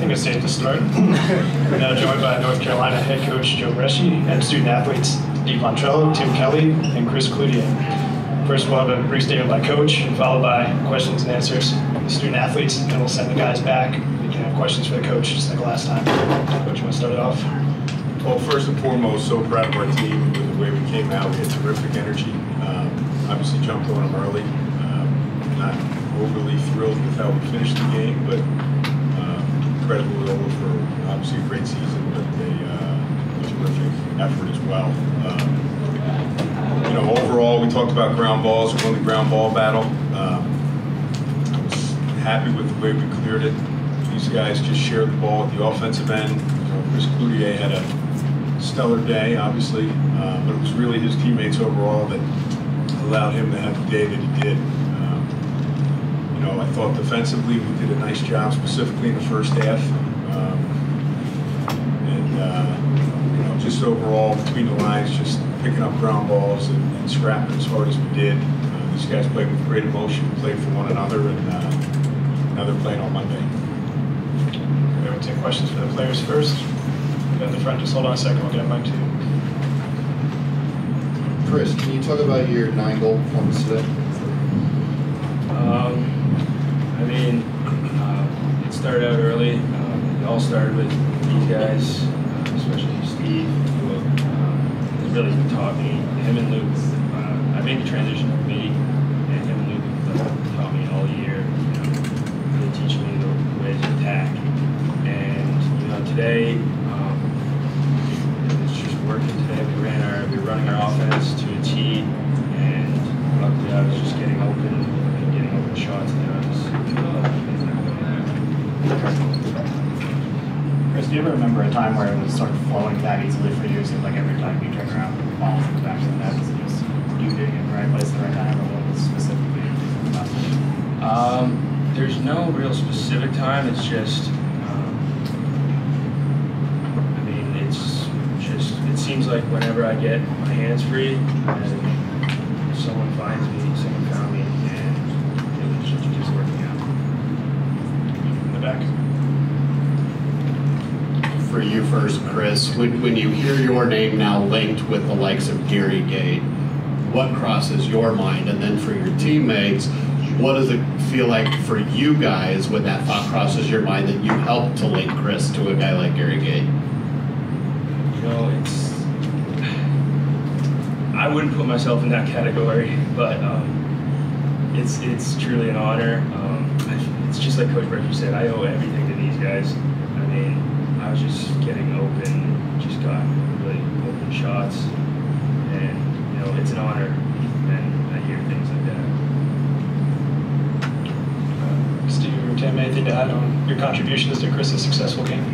think it's safe to start. We're now joined by North Carolina head coach Joe Bresci and student athletes Steve Montrello, Tim Kelly, and Chris Cloutier. First, we'll have a brief statement by coach, followed by questions and answers from the student athletes, and we'll send the guys back. You can have questions for the coach, just like last time. Coach, you want to start it off? Well, first and foremost, so proud of our team with the way we came out. We had terrific energy. Obviously jumped on them early. Not overly thrilled with how we finished the game, but incredible Lola for obviously a great season, but a terrific effort as well. Overall, we talked about ground balls. We won the ground ball battle. I was happy with the way we cleared it. These guys just shared the ball at the offensive end. Chris Cloutier had a stellar day, obviously, but it was really his teammates overall that allowed him to have the day that he did. I thought defensively we did a nice job, specifically in the first half. Just overall, between the lines, just picking up ground balls and scrapping as hard as we did. These guys played with great emotion, played for one another, and now they're playing on Monday. We're going to take questions for the players first. In the front, just hold on a second, we'll get a mic to you. Chris, can you talk about your 9-goal performance today? It started out early. It all started with these guys, especially Steve, who has really taught me. Him and Luke, I made the transition with me, and him and Luke taught me all year, really teaching me the way to attack. And, today, it's just working today. We were running our offense to a T, and luckily I was just getting open and getting open shots, and I was Chris, do you ever remember a time where it was sort of flowing that easily for you? It seemed like every time you turn around, the ball's in the back of the net. Was it just you being in the right place at the right time, or what was specifically about it? There's no real specific time. It's just, it seems like whenever I get my hands free, and someone finds me, someone found me, and it was just working out. In the back. For you first, Chris, when you hear your name now linked with the likes of Gary Gay, what crosses your mind? And then for your teammates, what does it feel like for you guys when that thought crosses your mind that you helped to link Chris to a guy like Gary Gay? I wouldn't put myself in that category, but it's truly an honor. It's just like Coach Bresci said, I owe everything to these guys. I was just getting open, just got really open shots, and it's an honor when I hear things like that. Steve or Tim, anything to add on your contributions to Chris's successful game?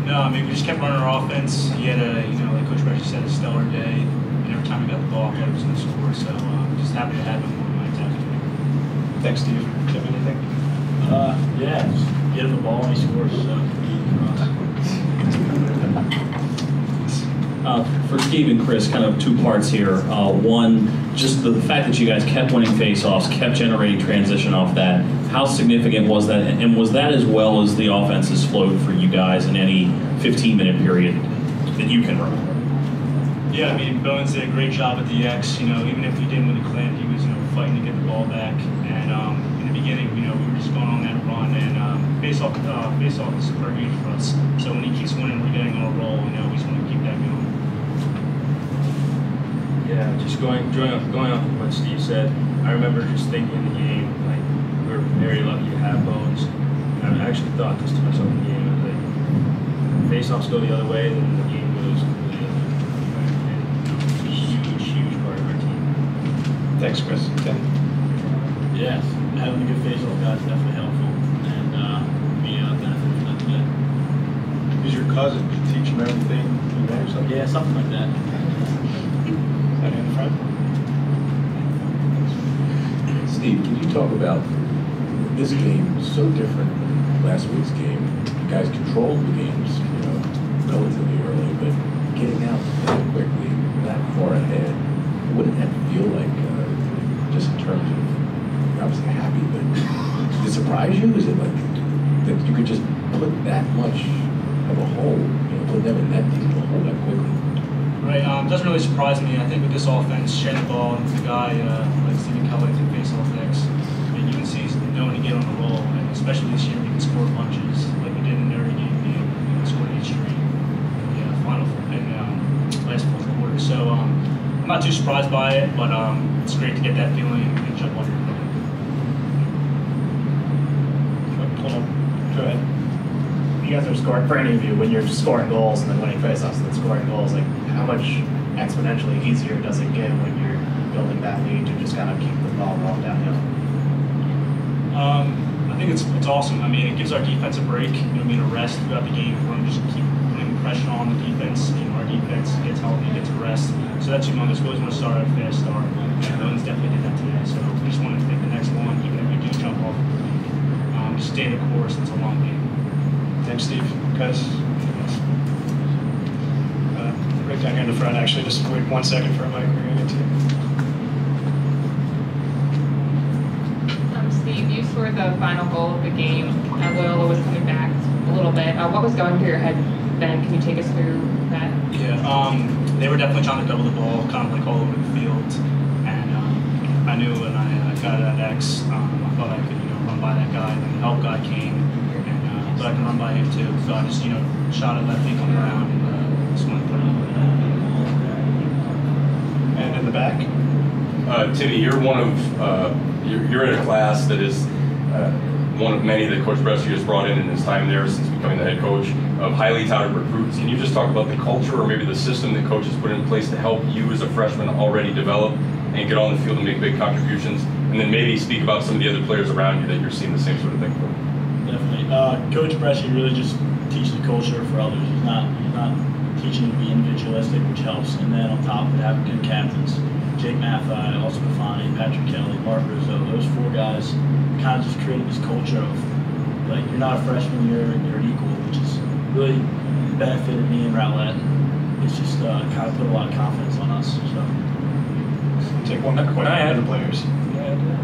No, we just kept running our offense. He had like Coach Bresci said, a stellar day. And every time we got the ball, I thought he was going to score. So just happy to have him on my team. Thanks, Steve. Tim, anything? Yeah, just get him the ball and he scores. For Steve and Chris, kind of two parts here. One, just the fact that you guys kept winning face-offs, kept generating transition off that. How significant was that? And was that as well as the offenses flowed for you guys in any 15-minute period that you can remember? Yeah, Bowens did a great job at the X. Even if we didn't win the clint, he was fighting to get the ball back. And in the beginning, we were just going on that run, and face-off is super huge for us. So when he keeps winning, we're getting on a roll. We just want to keep that going. Yeah, just going off of what Steve said, I remember just thinking in the game, like, we were very lucky to have Bones. And I actually thought this to myself in the game. I was like, face-offs go the other way, then the game goes completely the other way. And it's a huge part of our team. Thanks, Chris. Tim? Yes, having a good face-off guy is definitely helpful. And being out there for that today. He's your cousin. Did you teach him everything you know or something? Yeah, something like that. In the front. Steve, can you talk about this game so different than last week's game? You guys controlled the games, relatively early, but getting out that quickly, that far ahead, what did that feel like, just in terms of, you're obviously happy, but did it surprise you? Is it like that you could just put that much of a hole, put them in that deep of a hole that quickly. Right, doesn't really surprise me. I think with this offense, sharing the ball with a guy like Stephen Kelly to face-off X, and you can see he's knowing to get on the roll, and especially this year we can score bunches like we did in the early game. We scored 8 straight. Final in last fourth quarter. So I'm not too surprised by it, but it's great to get that feeling and jump on your Hold on. Go ahead. You guys are scoring, for any of you, when you're scoring goals and then winning faceoffs and then scoring goals, like how much exponentially easier does it get when you're building that lead to just kind of keep the ball rolling downhill? I think it's awesome. I mean, it gives our defense a break, a rest throughout the game for them to just keep putting pressure on the defense. Our defense gets healthy, gets a rest. So that's humongous. We always want to start at a fast start. And Bones definitely did that today. So we just want to take the next one, even if we do jump off. Just stay the course. It's a long game. Thanks, Steve. Guys? Right down here in the front, actually. Just wait 1 second for a mic. We're going to get to you. Steve, you scored the final goal of the game. Loyola was coming back a little bit. What was going through your head then? Can you take us through that? Yeah, they were definitely trying to double the ball, kind of like all over the field. And I knew when I got it at X, I thought I could, run by that guy. And the help guy came, and I thought I could run by him too. So I just, shot it left, coming around, and just went for it. And in the back? Timmy, you're one of you're in a class that is one of many that Coach Bresci has brought in his time there since becoming the head coach of highly touted recruits. Can you just talk about the culture or maybe the system that coaches put in place to help you as a freshman already develop and get on the field and make big contributions? And then maybe speak about some of the other players around you that you're seeing the same sort of thing for. Definitely. Coach Bresci really just teaches the culture for others. He's not teaching you to be individualistic, which helps. And then on top of it, having good captains. Jake Mathai, also Bafani, Patrick Kelly, Mark Rizzo, those 4 guys kind of just created this culture of, like, you're not a freshman, you're an equal, which has really benefited me and Rowlett. It's just kind of put a lot of confidence on us. So. Take one question to the players.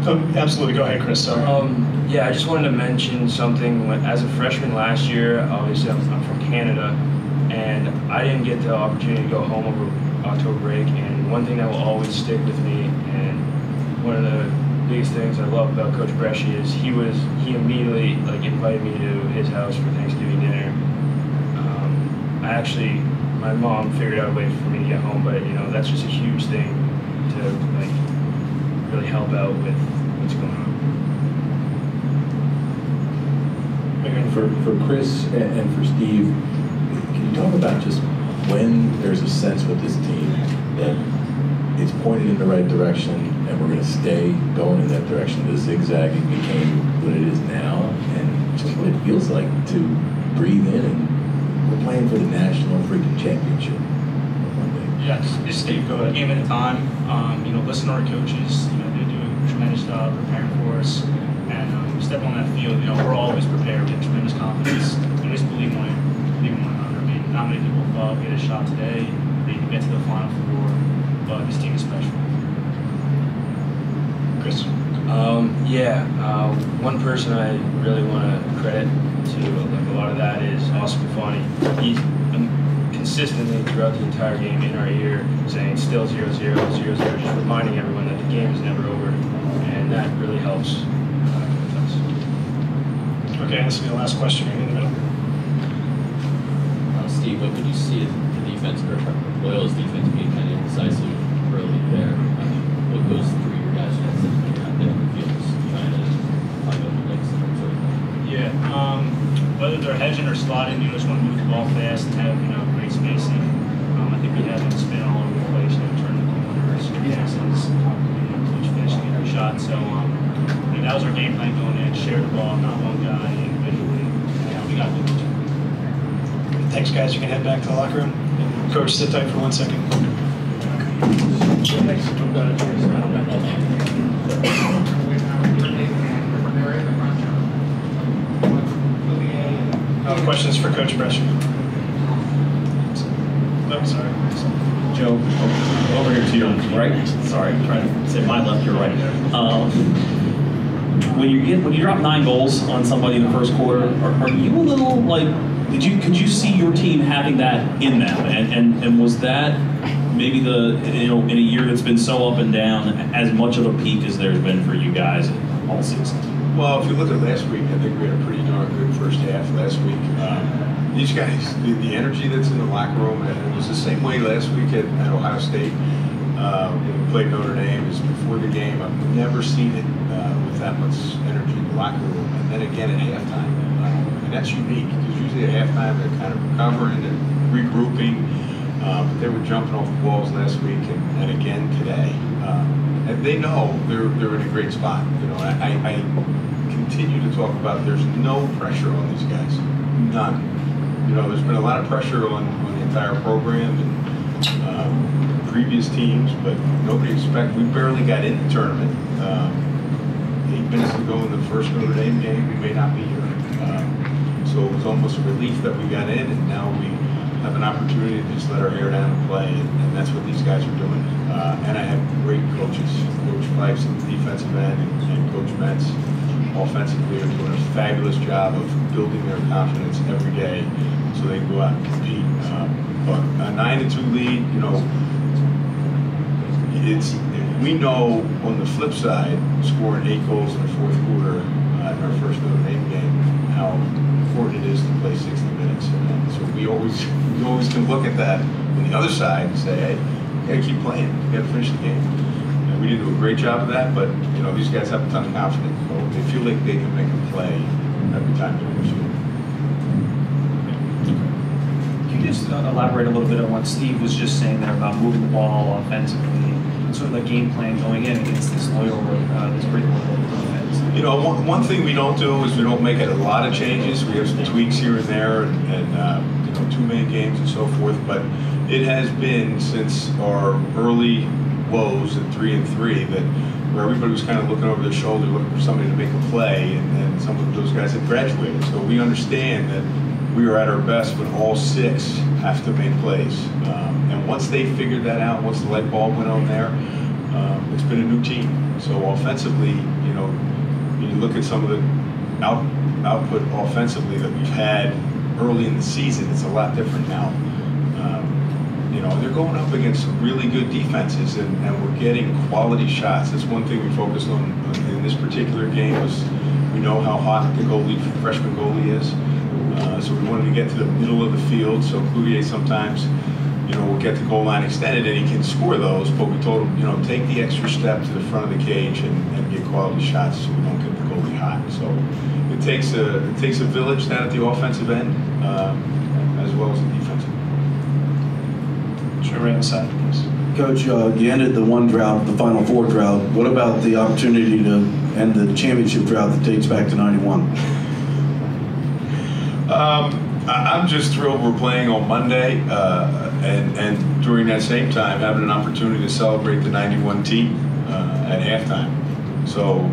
Oh, absolutely. Go ahead, Chris. Sorry. Yeah, I just wanted to mention something. As a freshman last year, obviously I'm from Canada, and I didn't get the opportunity to go home over October break. And one thing that will always stick with me, and one of the biggest things I love about Coach Bresci is he immediately invited me to his house for Thanksgiving dinner. My mom figured out a way for me to get home, but that's just a huge thing to really help out with what's going on. For Chris and for Steve, can you talk about just when there's a sense with this team that it's pointed in the right direction and we're going to stay going in that direction? The zigzagging became what it is now, and just what it feels like to breathe in, and we're playing for the national freaking championship. Yeah, just Steve, go a game at a time. Listen to our coaches. They do a tremendous job preparing for us. And step on that field, we're always prepared. We have tremendous confidence. We just believe in one another. I mean, not many people thought we had a shot today. They can get to the Final Four, but this team is special. Chris? One person I really want to credit to a lot of that is Oscar Bafani. He's consistently throughout the entire game in our ear saying still 0-0, 0-0, just reminding everyone that the game is never over, and that really helps with us. Okay, this will be the last question right in the middle. Steve, what could you see as the defense, or Loyola's defense being kind of indecisive early there? What goes through your guys' heads that you're out there in the field trying to find open legs and that sort of thing? Yeah, whether they're hedging or slotting, you just want to move the ball fast and have great spacing. I think we have them spin all over the place, turn the corners, passes, clutch finishing every shot. So that was our game plan going in: share the ball, not one guy individually. We got to do it. Thanks, guys. You can head back to the locker room. Coach, sit tight for 1 second. Questions for Coach Bresci? Oh, sorry. Joe, over here to your right. Sorry, I'm trying to say my left, your right. when you drop 9 goals on somebody in the first quarter, are you a little like, could you see your team having that in them, and was that maybe in a year that's been so up and down, as much of a peak as there's been for you guys all season? Well, if you look at last week, I think we had a pretty darn good first half last week. These guys, the energy that's in the locker room, and it was the same way last week at Ohio State when we played Notre Dame. Is before the game, I've never seen it with that much energy in the locker room. And then again at halftime, and that's unique because usually at halftime they're kind of recovering and regrouping. But they were jumping off the walls last week and again today. And they know they're in a great spot. You know, I continue to talk about there's no pressure on these guys, none. You know, there's been a lot of pressure on the entire program and previous teams, but nobody we barely got in the tournament. 8 minutes ago in the first Notre Dame game, we may not be here. So it was almost a relief that we got in, and now we have an opportunity to just let our hair down and play, and that's what these guys are doing. And I have great coaches. Coach Pipes on the defensive end and Coach Metz offensively are doing a fabulous job of building their confidence every day so they can go out and compete. But a 9-2 lead, you know, we know on the flip side, scoring 8 goals in the fourth quarter in our first Notre Dame game, how important it is to play 60 minutes. And so we always can look at that on the other side and say, hey, you gotta keep playing, you gotta finish the game. And we didn't do a great job of that, but you know, these guys have a ton of confidence. So they feel like they can make a play every time they're in the field. Can you just elaborate a little bit on what Steve was just saying there about moving the ball offensively, and sort of the game plan going in against this pretty loyal defense? You know, one thing we don't do is we don't make a lot of changes. We have some tweaks here and there, and you know, 2 main games and so forth. But it has been since our early woes at 3-3 that where everybody was kind of looking over their shoulder, looking for somebody to make a play, and some of those guys have graduated. So we understand that we are at our best when all 6 have to make plays. And once they figured that out, once the light bulb went on there, it's been a new team. So offensively, you know, you look at some of the output offensively that we've had early in the season, it's a lot different now. You know, they're going up against some really good defenses, and we're getting quality shots. That's one thing we focused on in this particular game was we know how hot the freshman goalie is. So we wanted to get to the middle of the field, so Cloutier sometimes, you know, will get the goal line extended and he can score those, but we told him, you know, take the extra step to the front of the cage and get quality shots so we don't get the goalie hot. So it takes a village down at the offensive end as well as the defensive. Sure, right inside, please. Coach, you ended the 1 drought, the Final Four drought. What about the opportunity to end the championship drought that dates back to '91? I'm just thrilled we're playing on Monday, and during that same time having an opportunity to celebrate the '91 team at halftime. So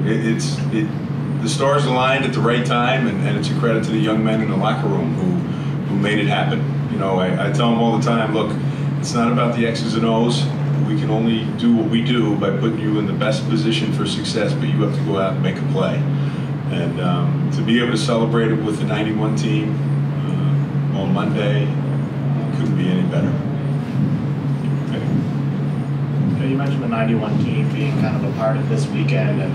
the stars aligned at the right time, and it's a credit to the young men in the locker room who made it happen. You know, I tell them all the time, look, it's not about the X's and O's. We can only do what we do by putting you in the best position for success, but you have to go out and make a play. And to be able to celebrate it with the '91 team on Monday couldn't be any better. You mentioned the '91 team being kind of a part of this weekend, and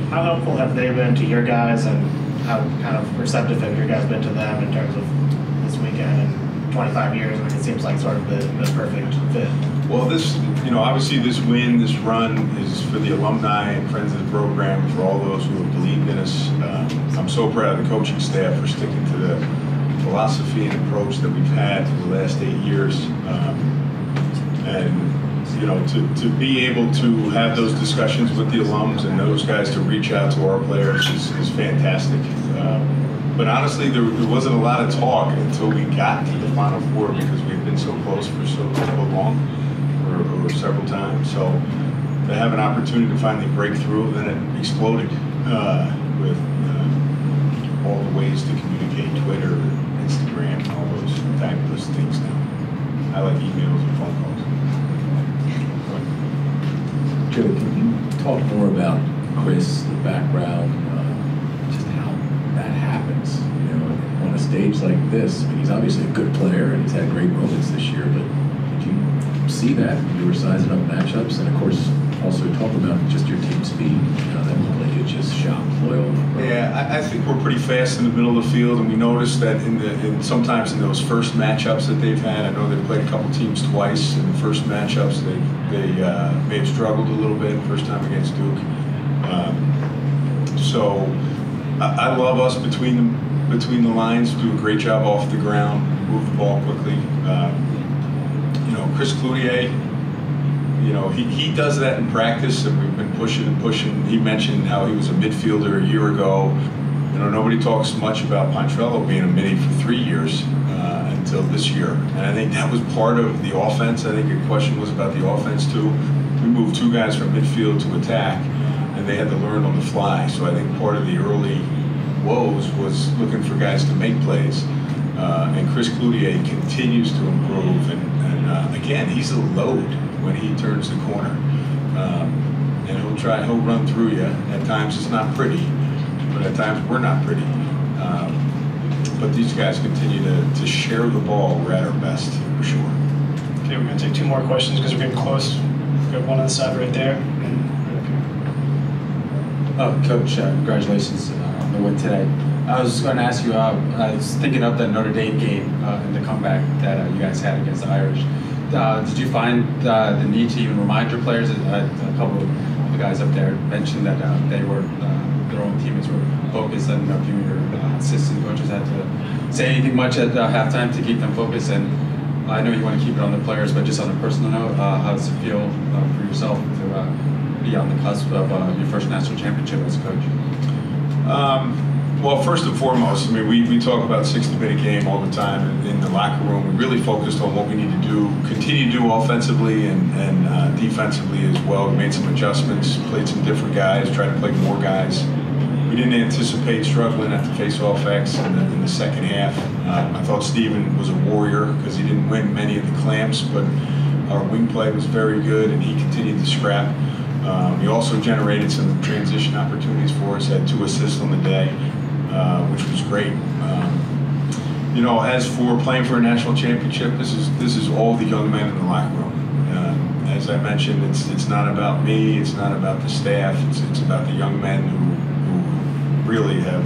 how helpful have they been to your guys, and how kind of receptive have your guys been to them in terms of this weekend and 25 years? I mean, it seems like sort of the perfect fit. Well, this, you know, obviously this win, this run is for the alumni and friends of the program, for all those who have believed in us. I'm so proud of the coaching staff for sticking to the philosophy and approach that we've had for the last 8 years. And, you know, to be able to have those discussions with the alums and those guys to reach out to our players is fantastic. But honestly, there wasn't a lot of talk until we got to the Final Four because we've been so close for so long, or several times. So to have an opportunity to finally break through, then it exploded with all the ways to communicate, Twitter, Instagram, all those fabulous things now. I like emails and phone calls. Joe, can you talk more about Chris, the background, just how that happens, you know, on a stage like this. I mean, he's obviously a good player and he's had great moments this year, but did you see that when you were sizing up matchups? And of course, also talk about just your team speed. You know, that looked like it just shot Loyola. Yeah, I think we're pretty fast in the middle of the field, and we noticed that sometimes in those first matchups that they've had. I know they've played a couple teams twice in the first matchups. They may have struggled a little bit the first time against Duke. So I love us between the lines. Do a great job off the ground, move the ball quickly. You know, Chris Cloutier, you know, he does that in practice, and we've been pushing and pushing. He mentioned how he was a midfielder a year ago. You know, nobody talks much about Pontrello being a midi for 3 years until this year. And I think that was part of the offense. I think your question was about the offense too. We moved 2 guys from midfield to attack, and they had to learn on the fly. So I think part of the early woes was looking for guys to make plays. And Chris Cloutier continues to improve. And again, he's a load when he turns the corner. And he'll run through you. At times it's not pretty, but at times we're not pretty. But these guys continue to share the ball. We're at our best, for sure. Okay, we're going to take 2 more questions because we're getting close. We've got one on the side right there. Coach, congratulations on the win today. I was going to ask you, I was thinking of the Notre Dame game and the comeback that you guys had against the Irish. Did you find the need to even remind your players? A couple of the guys up there mentioned that they were, their own teammates were focused. I don't know if you or assistant coaches had to say anything much at halftime to keep them focused. And I know you want to keep it on the players, but just on a personal note, how does it feel for yourself to be on the cusp of your first national championship as a coach? Well, first and foremost, I mean, we talk about 60-minute game all the time in the locker room. We really focused on what we need to do, continue to do offensively and defensively as well. We made some adjustments, played some different guys, tried to play more guys. We didn't anticipate struggling at the face-off X in the second half. I thought Steven was a warrior because he didn't win many of the clamps, but our wing play was very good and he continued to scrap. He also generated some transition opportunities for us, had 2 assists on the day, which was great. You know, as for playing for a national championship, this is all the young men in the locker room. As I mentioned, it's not about me, it's not about the staff, it's about the young men who really have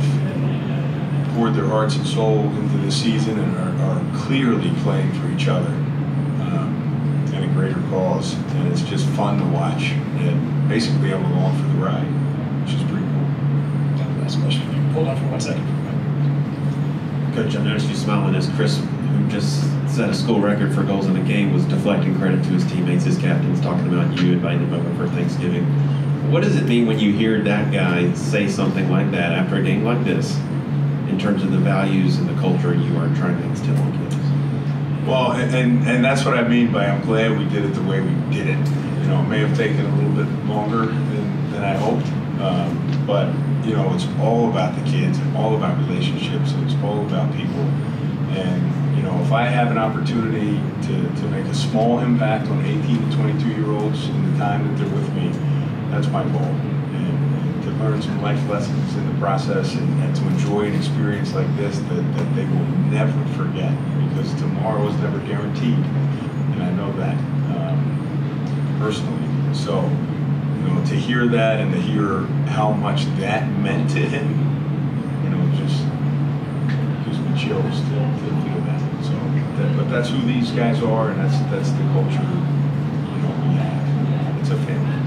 poured their hearts and soul into the season and are clearly playing for each other and a greater cause. And it's just fun to watch. And basically, I'm along for the ride, which is pretty cool. Last question. Hold on for 1 second. Coach, I noticed you smiling as Chris, who just set a school record for goals in a game, was deflecting credit to his teammates, his captains, talking about you, inviting him over for Thanksgiving. What does it mean when you hear that guy say something like that after a game like this, in terms of the values and the culture you are trying to instill on kids? Well, and that's what I mean by I'm glad we did it the way we did it. You know, it may have taken a little bit longer than I hoped, but you know, it's all about the kids, and all about relationships, and it's all about people. And you know, if I have an opportunity to make a small impact on 18 to 22-year-olds in the time that they're with me, that's my goal. And to learn some life lessons in the process, and to enjoy an experience like this that they will never forget, because tomorrow is never guaranteed, and I know that personally. So, you know, to hear that and to hear how much that meant to him, you know, just gives me chills to feel that. So, but that's who these guys are, and that's the culture, you know, we have. It's a family,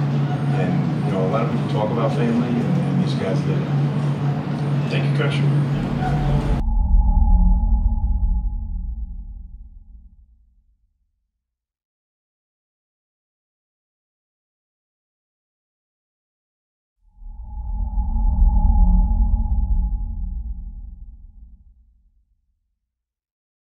and you know, a lot of people talk about family, and these guys live it. Thank you, Coach.